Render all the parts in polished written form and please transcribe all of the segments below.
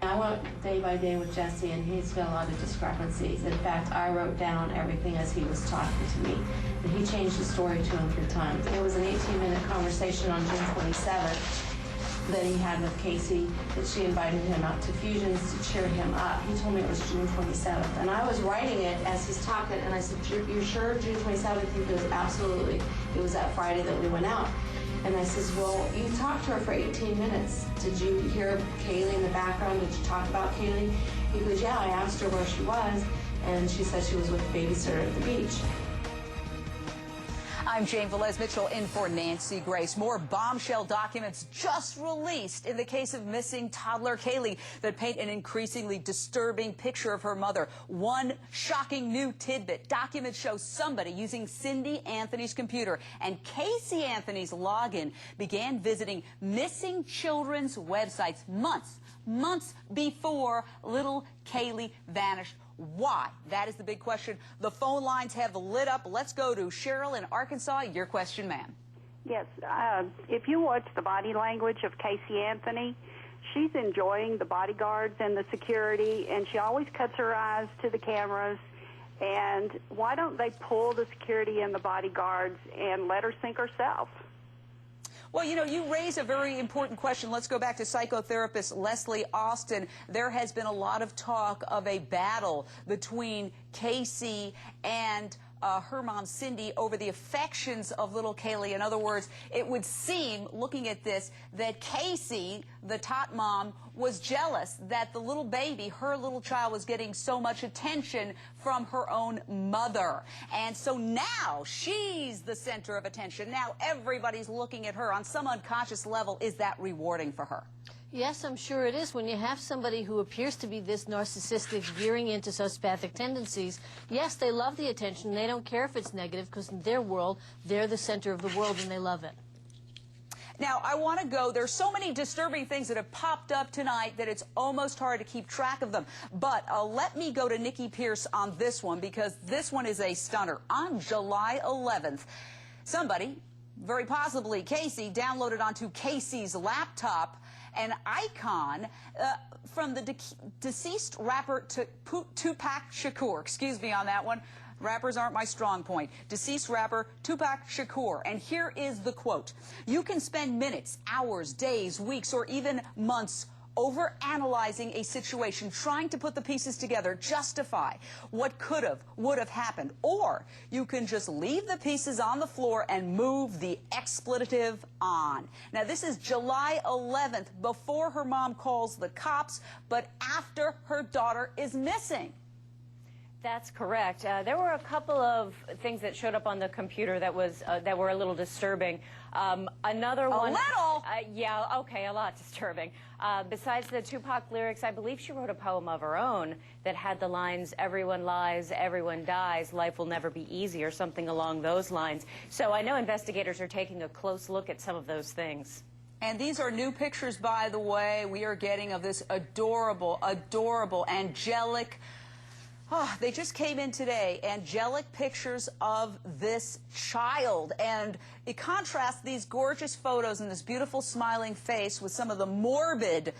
I went day by day with Jesse, and he's got a lot of discrepancies. In fact, I wrote down everything as he was talking to me, and he changed the story 2 and 3 times. It was an 18-minute conversation on June 27th that he had with Casey, that she invited him out to Fusions to cheer him up. He told me it was June 27th, and I was writing it as he's talking, and I said, "You're sure June 27th?" He goes, "Absolutely. It was that Friday that we went out." And I says, "Well, you talked to her for 18 minutes. Did you hear Caylee in the background? Did you talk about Caylee?" He goes, "Yeah, I asked her where she was, and she said she was with a babysitter at the beach." I'm Jane Velez-Mitchell in for Nancy Grace. More bombshell documents just released in the case of missing toddler Caylee that paint an increasingly disturbing picture of her mother. One shocking new tidbit. Documents show somebody using Cindy Anthony's computer, and Casey Anthony's login began visiting missing children's websites months before little Caylee vanished. Why? That is the big question. The phone lines have lit up. Let's go to Cheryl in Arkansas. Your question, ma'am. Yes. If you watch the body language of Casey Anthony, she's enjoying the bodyguards and the security, and she always cuts her eyes to the cameras. And why don't they pull the security and the bodyguards and let her sink herself? Well, you know, you raise a very important question. Let's go back to psychotherapist Leslie Austin. There has been a lot of talk of a battle between Casey and her mom, Cindy, over the affections of little Caylee. In other words, it would seem, looking at this, that Casey, the tot mom, was jealous that the little baby, her little child, was getting so much attention from her own mother. And so now she's the center of attention. Now everybody's looking at her. On some unconscious level, is that rewarding for her? Yes, I'm sure it is. When you have somebody who appears to be this narcissistic, veering into sociopathic tendencies, yes, they love the attention. They don't care if it's negative, because in their world, they're the center of the world and they love it. Now, I want to go, there's so many disturbing things that have popped up tonight that it's almost hard to keep track of them. But let me go to Nikki Pierce on this one, because this one is a stunner. On July 11th, somebody, very possibly Casey, downloaded onto Casey's laptop an icon from the deceased rapper Tupac Shakur. Excuse me on that one. Rappers aren't my strong point. Deceased rapper Tupac Shakur. And here is the quote. "You can spend minutes, hours, days, weeks, or even months over-analyzing a situation, trying to put the pieces together, justify what could have, would have happened. Or you can just leave the pieces on the floor and move the expletive on." Now, this is July 11th, before her mom calls the cops, but after her daughter is missing. That's correct. There were a couple of things that showed up on the computer that were a little disturbing. Another one. A little? Yeah, okay, a lot disturbing. Besides the Tupac lyrics, I believe she wrote a poem of her own that had the lines, "Everyone lies, everyone dies, life will never be easy," or something along those lines. So I know investigators are taking a close look at some of those things. And these are new pictures, by the way, we are getting of this adorable, angelic. Oh, they just came in today, angelic pictures of this child. And it contrasts these gorgeous photos and this beautiful smiling face with some of the morbid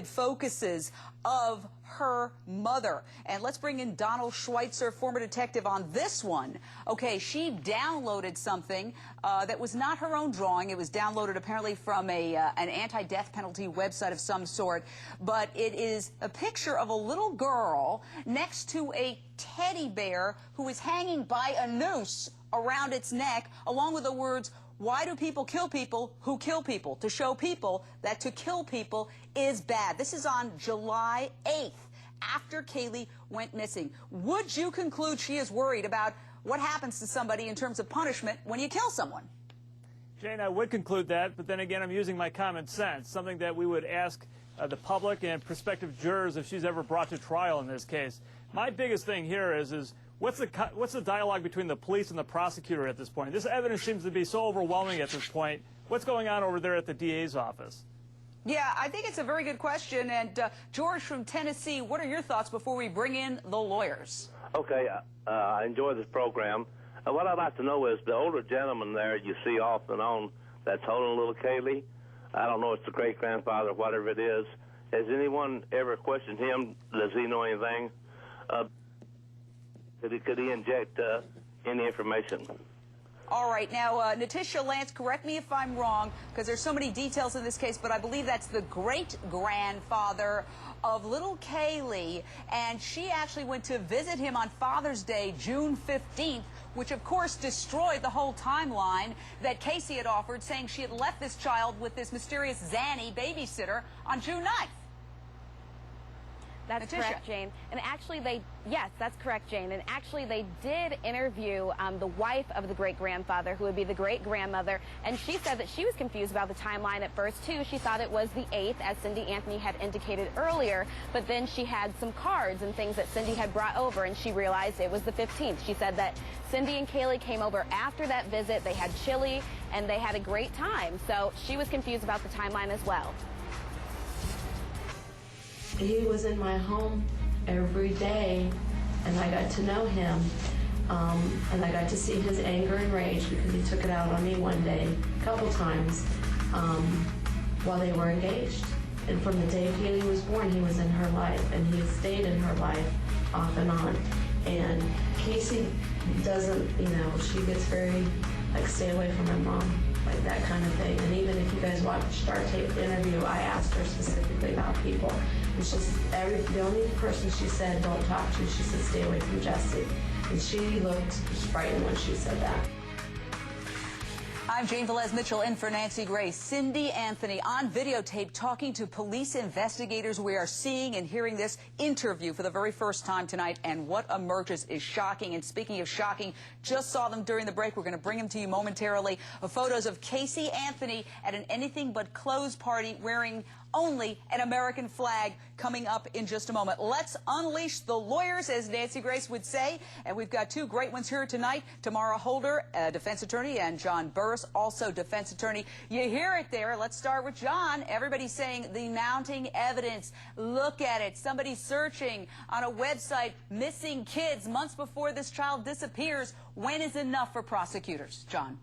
focuses of her mother. And let's bring in Donald Schweitzer, former detective, on this one. Okay, she downloaded something that was not her own drawing. It was downloaded apparently from an anti-death penalty website of some sort. But it is a picture of a little girl next to a teddy bear who is hanging by a noose around its neck, along with the words, "Why do people kill people who kill people?" To show people that to kill people is bad. This is on July 8th, after Caylee went missing. Would you conclude she is worried about what happens to somebody in terms of punishment when you kill someone? Jane, I would conclude that, but then again, I'm using my common sense, something that we would ask the public and prospective jurors if she's ever brought to trial in this case. My biggest thing here is what's the dialogue between the police and the prosecutor at this point? This evidence seems to be so overwhelming at this point. What's going on over there at the DA's office? Yeah, I think it's a very good question. And George from Tennessee, what are your thoughts before we bring in the lawyers? Okay, I enjoy this program. What I'd like to know is the older gentleman there you see off and on that's holding little Caylee. I don't know if it's the great-grandfather or whatever it is. Has anyone ever questioned him? Does he know anything? Could he inject any information? All right. Now, Natisha Lance, correct me if I'm wrong, because there's so many details in this case, but I believe that's the great-grandfather of little Caylee, and she actually went to visit him on Father's Day, June 15th, which, of course, destroyed the whole timeline that Casey had offered, saying she had left this child with this mysterious Zanny babysitter on June 9th. That's Natisha. correct, Jane. And actually, yes, that's correct, Jane. And actually, they did interview the wife of the great-grandfather, who would be the great-grandmother, and she said that she was confused about the timeline at first, too. She thought it was the 8th, as Cindy Anthony had indicated earlier, but then she had some cards and things that Cindy had brought over, and she realized it was the 15th. She said that Cindy and Caylee came over after that visit. They had chili, and they had a great time. So she was confused about the timeline as well. He was in my home every day, and I got to know him, and I got to see his anger and rage because he took it out on me one day, a couple times, while they were engaged. And from the day Caylee was born, he was in her life, and he stayed in her life off and on. And Casey doesn't, she gets very, stay away from my mom, like that kind of thing. And even if you guys watched our taped interview, I asked her specifically about people. And the only person she said don't talk to, she said stay away from Jesse. And she looked frightened when she said that. I'm Jane Velez-Mitchell in for Nancy Grace. Cindy Anthony on videotape talking to police investigators. We are seeing and hearing this interview for the very first time tonight, and what emerges is shocking. And speaking of shocking, just saw them during the break. We're going to bring them to you momentarily. Photos of Casey Anthony at an anything but clothes party wearing only an American flag coming up in just a moment. Let's unleash the lawyers, as Nancy Grace would say. And we've got two great ones here tonight. Tamara Holder, defense attorney, and John Burris, also defense attorney. You hear it there. Let's start with John. Everybody's saying the mounting evidence. Look at it. Somebody searching on a website, missing kids months before this child disappears. When is enough for prosecutors? John.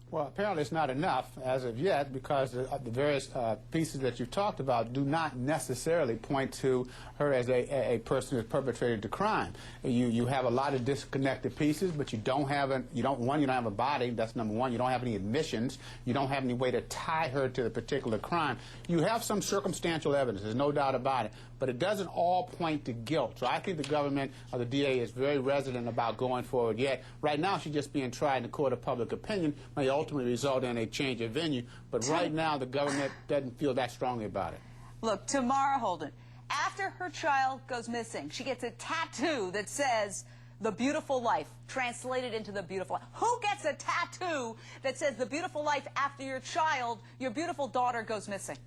Well, apparently it's not enough as of yet, because the various pieces that you talked about do not necessarily point to her as a person who perpetrated the crime. You have a lot of disconnected pieces, but you don't have you don't have a body. That's number one. You don't have any admissions. You don't have any way to tie her to the particular crime. You have some circumstantial evidence. There's no doubt about it. But it doesn't all point to guilt. So I think the government or the DA is very reticent about going forward yet. Right now, she's just being tried in the court of public opinion, may ultimately result in a change of venue. But right now, the government doesn't feel that strongly about it. Look, Tamara Holden, after her child goes missing, she gets a tattoo that says, "The Beautiful Life," translated into The Beautiful Life. Who gets a tattoo that says The Beautiful Life after your child, your beautiful daughter, goes missing?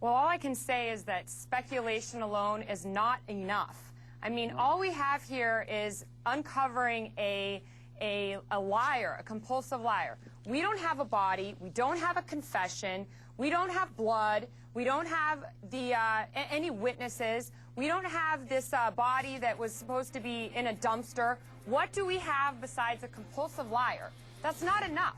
Well, all I can say is that speculation alone is not enough. I mean, all we have here is uncovering a liar, a compulsive liar. We don't have a body. We don't have a confession. We don't have blood. We don't have any witnesses. We don't have this body that was supposed to be in a dumpster. What do we have besides a compulsive liar? That's not enough.